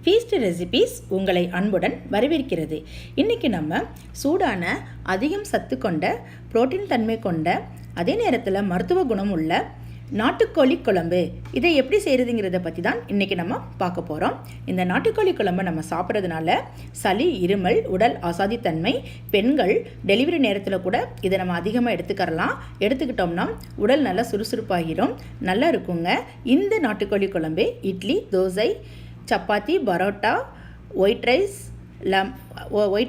Feast recipes உங்களை அன்புடன் வரவேற்கிறது. இன்றைக்கி நம்ம சூடான அதிகம் சத்து கொண்ட புரோட்டீன் தன்மை கொண்ட அதே நேரத்தில் மருத்துவ குணம் உள்ள நாட்டுக்கோழி குழம்பு இதை எப்படி செய்கிறதுங்கிறத பற்றி தான் இன்றைக்கி நம்ம பார்க்க போகிறோம். இந்த நாட்டுக்கோழி குழம்பை நம்ம சாப்பிட்றதுனால சளி, இருமல், உடல் அசாதித்தன்மை, பெண்கள் டெலிவரி நேரத்தில் கூட இதை நம்ம அதிகமாக எடுத்துக்கிட்டோம்னா உடல் நல்லா சுறுசுறுப்பாகிடும், நல்லா இருக்குங்க. இந்த நாட்டுக்கோழி குழம்பு idli, dosa, chapati, parotta, white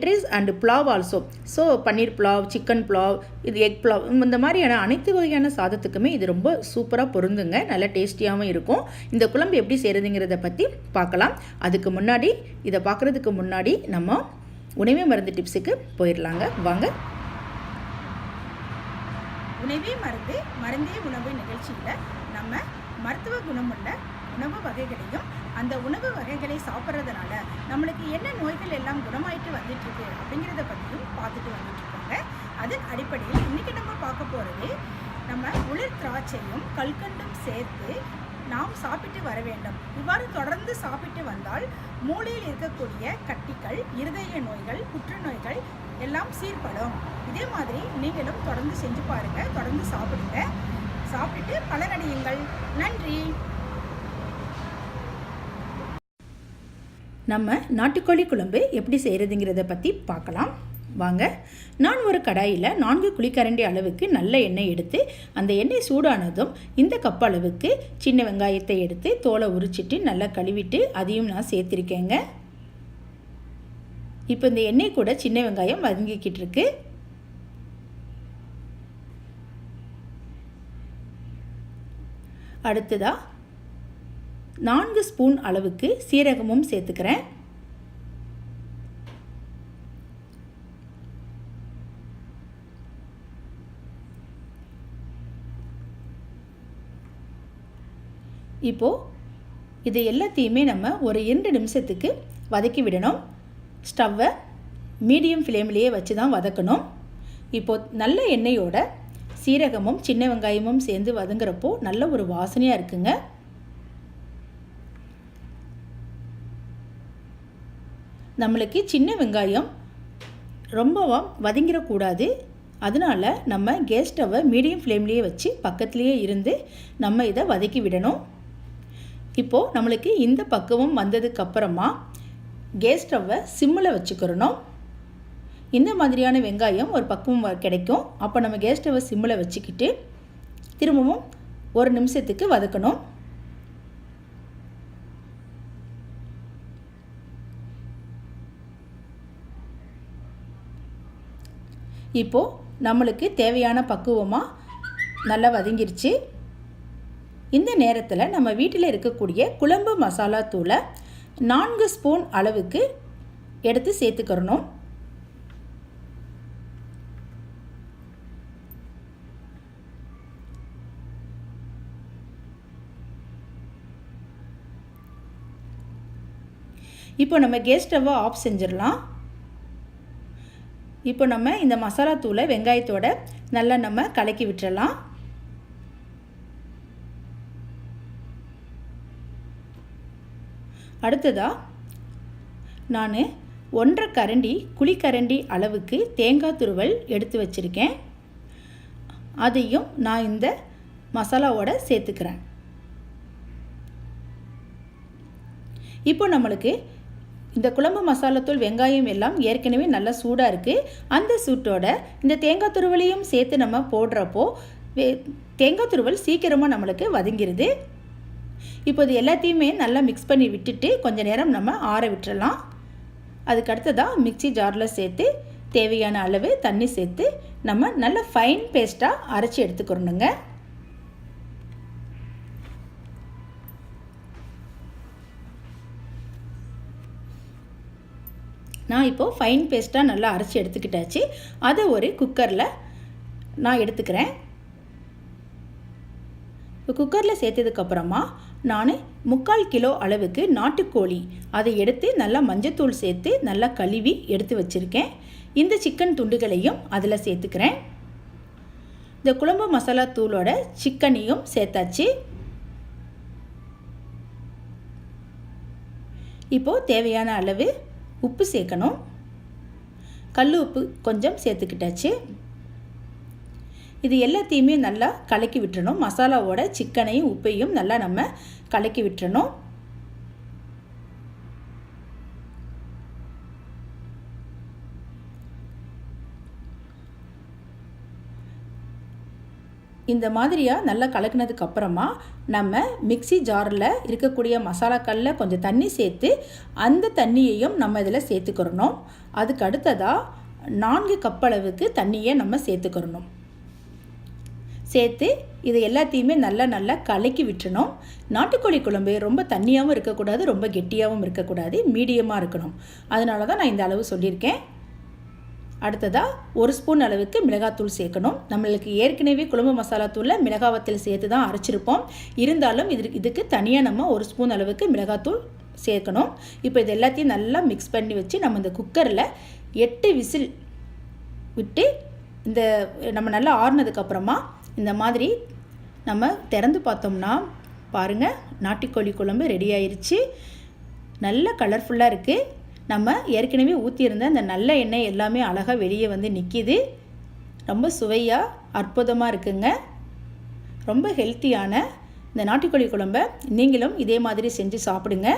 rice and pulao also. So paneer pulao, chicken pulao, இது எக் புலாவ், இந்த மாதிரியான அனைத்து வகையான சாதத்துக்குமே இது ரொம்ப சூப்பராக பொருந்துங்க. நல்லா டேஸ்டியாகவும் இருக்கும். இந்த குழம்பு எப்படி செய்கிறதுங்கிறத பற்றி பார்க்கலாம். அதுக்கு முன்னாடி இதை பார்க்குறதுக்கு முன்னாடி நம்ம உணவே மருந்து டிப்ஸுக்கு போயிடலாங்க. வாங்க. உணவே மருந்து, மருந்தே உணவு நிகழ்ச்சியில் நம்ம மருத்துவ குணமுள்ள உணவு வகைகளையும் அந்த உணவு வகைகளை சாப்பிட்றதுனால நம்மளுக்கு என்ன நோய்கள் எல்லாம் குணமாயிட்டு வந்துட்டுருக்கு அப்படிங்கிறத பற்றியும் பார்த்துட்டு வந்துட்டுருக்கோங்க. அதன் அடிப்படையில் இன்றைக்கி நம்ம பார்க்க போகிறது, நம்ம உலர் திராட்சையும் கல்கண்டும் சேர்த்து நாம் சாப்பிட்டு வர வேண்டும். இவ்வாறு தொடர்ந்து சாப்பிட்டு வந்தால் மூளையில் இருக்கக்கூடிய கட்டிகள், இருதய நோய்கள், புற்றுநோய்கள் எல்லாம் சீர்படும். இதே மாதிரி நீங்களும் தொடர்ந்து செஞ்சு பாருங்கள், தொடர்ந்து சாப்பிடுங்க. சாப்பிட்டு பலனடையுங்கள். நன்றி. நம்ம நாட்டுக்கோழி குழம்பு எப்படி செய்கிறதுங்கிறத பற்றி பார்க்கலாம். வாங்க. நான் ஒரு கடாயில் 4 குழிக்கரண்டி அளவுக்கு நல்ல எண்ணெய் எடுத்து அந்த எண்ணெய் சூடானதும் இந்த கப் அளவுக்கு சின்ன வெங்காயத்தை எடுத்து தோலை உரிச்சிட்டு நல்லா கழுவிட்டு அதையும் நான் சேர்த்திருக்கேங்க. இப்போ இந்த எண்ணெய் கூட சின்ன வெங்காயம் வதங்கிக்கிட்டு இருக்கு. அடுத்ததாக 4 ஸ்பூன் அளவுக்கு சீரகமும் சேர்த்துக்கிறேன். இப்போது இது எல்லாத்தையுமே நம்ம ஒரு 2 நிமிஷத்துக்கு வதக்கி விடணும். ஸ்டவ்வை மீடியம் ஃப்ளேம்லேயே வச்சு தான் வதக்கணும். இப்போது நல்ல எண்ணெயோட சீரகமும் சின்ன வெங்காயமும் சேர்ந்து வதங்குறப்போ நல்ல ஒரு வாசனையாக இருக்குங்க. நம்மளுக்கு சின்ன வெங்காயம் ரொம்பவும் வதங்கிடக்கூடாது. அதனால் நம்ம கேஸ் ஸ்டவ்வை மீடியம் ஃப்ளேம்லேயே வச்சு பக்கத்துலேயே இருந்து நம்ம இதை வதக்கி விடணும். இப்போது நம்மளுக்கு இந்த பக்குவம் வந்ததுக்கப்புறமா கேஸ் ஸ்டவ்வை சிம்மில் வச்சுக்கிறணும். இந்த மாதிரியான வெங்காயம் ஒரு பக்குவம் கிடைக்கும். அப்போ நம்ம கேஸ் ஸ்டவ்வை சிம்மில் வச்சுக்கிட்டு திரும்பவும் 1 நிமிஷத்துக்கு வதக்கணும். இப்போது நம்மளுக்கு தேவையான பக்குவமாக நல்லா வதங்கிருச்சு. இந்த நேரத்தில் நம்ம வீட்டில் இருக்கக்கூடிய குழம்பு மசாலா தூளை 4 ஸ்பூன் அளவுக்கு எடுத்து சேர்த்துக்கிறணும். இப்போ நம்ம கேஸ் ஸ்டவ்வை ஆஃப் செஞ்சிடலாம். இப்போ நம்ம இந்த மசாலா தூளை வெங்காயத்தோட நல்லா நம்ம கலக்கி விட்டுறலாம். அடுத்ததாக நான் 1.5 கரண்டி குழிக்கரண்டி அளவுக்கு தேங்காய் துருவல் எடுத்து வச்சுருக்கேன். அதையும் நான் இந்த மசாலாவோட சேர்த்துக்கிறேன். இப்போ நம்மளுக்கு இந்த குழம்பு மசாலாத்தூள், வெங்காயம் எல்லாம் ஏற்கனவே நல்லா சூடாக இருக்குது. அந்த சூட்டோட இந்த தேங்காய் துருவலையும் சேர்த்து நம்ம போடுறப்போ தேங்காய் துருவல் சீக்கிரமாக நம்மளுக்கு வதங்கிடுது. இப்போ இது எல்லாத்தையுமே நல்லா மிக்ஸ் பண்ணி விட்டுட்டு கொஞ்சம் நேரம் நம்ம ஆற விட்டுறலாம். அதுக்கு அடுத்ததாக மிக்ஸி ஜாரில் சேர்த்து தேவையான அளவு தண்ணி சேர்த்து நம்ம நல்ல ஃபைன் பேஸ்ட்டாக அரைச்சி எடுத்துக்கிறோணுங்க. நான் இப்போது ஃபைன் பேஸ்ட்டாக நல்லா அரைச்சி எடுத்துக்கிட்டாச்சு. அதை ஒரு குக்கரில் நான் எடுத்துக்கிறேன். இப்போ குக்கரில் சேர்த்ததுக்கப்புறமா நான் 3/4 கிலோ அளவுக்கு நாட்டுக்கோழி அதை எடுத்து நல்லா மஞ்சத்தூள் சேர்த்து நல்லா கழுவி எடுத்து வச்சுருக்கேன். இந்த சிக்கன் துண்டுகளையும் அதில் சேர்த்துக்கிறேன். இந்த குழம்பு மசாலா தூளோட சிக்கனையும் சேர்த்தாச்சு. இப்போது தேவையான அளவு உப்பு சேர்க்கணும். கல் உப்பு கொஞ்சம் சேர்த்துக்கிட்டாச்சு. இது எல்லாத்தையுமே நல்லா கலக்கி விட்டுறணும். மசாலாவோட சிக்கனையும் உப்பையும் நல்லா நம்ம கலக்கி விட்டுறணும். இந்த மாதிரியாக நல்லா கலக்கினதுக்கு அப்புறமா நம்ம மிக்ஸி ஜாரில் இருக்கக்கூடிய மசாலாக்களில் கொஞ்சம் தண்ணி சேர்த்து அந்த தண்ணியையும் நம்ம இதில் சேர்த்துக்கிறணும். அதுக்கு அடுத்ததாக 4 கப் அளவுக்கு தண்ணியை நம்ம சேர்த்துக்கிறணும். சேர்த்து இது எல்லாத்தையுமே நல்லா கலக்கி விட்டுறணும். நாட்டுக்கோழி குழம்பு ரொம்ப தண்ணியாகவும் இருக்கக்கூடாது, ரொம்ப கெட்டியாகவும் இருக்கக்கூடாது, மீடியமாக இருக்கணும். அதனால தான் நான் இந்த அளவு சொல்லியிருக்கேன். அடுத்ததாக 1 ஸ்பூன் அளவுக்கு மிளகாத்தூள் சேர்க்கணும். நம்மளுக்கு ஏற்கனவே குழம்பு மசாலா தூளில் மிளகாவத்தல் சேர்த்து தான் அரைச்சிருப்போம். இருந்தாலும் இதுக்கு தனியாக நம்ம 1 ஸ்பூன் அளவுக்கு மிளகாத்தூள் சேர்க்கணும். இப்போ இது எல்லாத்தையும் நல்லா மிக்ஸ் பண்ணி வச்சு நம்ம இந்த குக்கரில் 8 விசில் விட்டு இந்த நம்ம நல்லா ஆறுனதுக்கப்புறமா இந்த மாதிரி நம்ம திறந்து பார்த்தோம்னா பாருங்கள், நாட்டுக்கோழி குழம்பு ரெடி ஆயிடுச்சு. நல்ல கலர்ஃபுல்லாக இருக்குது. நம்ம ஏற்கனவே ஊற்றியிருந்த இந்த நல்ல எண்ணெய் எல்லாமே அழகாக வெளியே வந்து நிற்கிது. ரொம்ப சுவையாக அற்புதமாக இருக்குங்க. ரொம்ப ஹெல்த்தியான இந்த நாட்டுக்கோழி குழம்பை நீங்களும் இதே மாதிரி செஞ்சு சாப்பிடுங்க.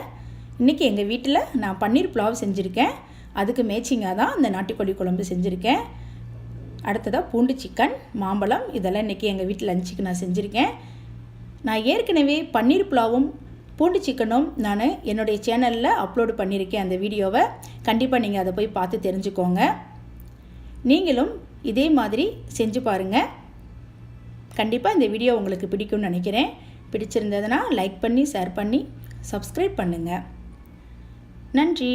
இன்றைக்கி எங்கள் வீட்டில் நான் பன்னீர் புலாவ் செஞ்சுருக்கேன். அதுக்கு மேட்சிங்காக தான் இந்த நாட்டுக்கோழி குழம்பு செஞ்சுருக்கேன். அடுத்ததாக பூண்டு சிக்கன், மாம்பழம் இதெல்லாம் இன்றைக்கி எங்கள் வீட்டில் லஞ்சுக்கு நான் செஞ்சுருக்கேன். நான் ஏற்கனவே பன்னீர் புலாவும் பூண்டு சிக்கனும் நான் என்னுடைய சேனலில் அப்லோடு பண்ணியிருக்கேன். அந்த வீடியோவை கண்டிப்பாக நீங்கள் அதை போய் பார்த்து தெரிஞ்சுக்கோங்க. நீங்களும் இதே மாதிரி செஞ்சு பாருங்கள். கண்டிப்பாக இந்த வீடியோ உங்களுக்கு பிடிக்கும்னு நினைக்கிறேன். பிடிச்சிருந்ததுன்னா லைக் பண்ணி, ஷேர் பண்ணி, சப்ஸ்கிரைப் பண்ணுங்கள். நன்றி.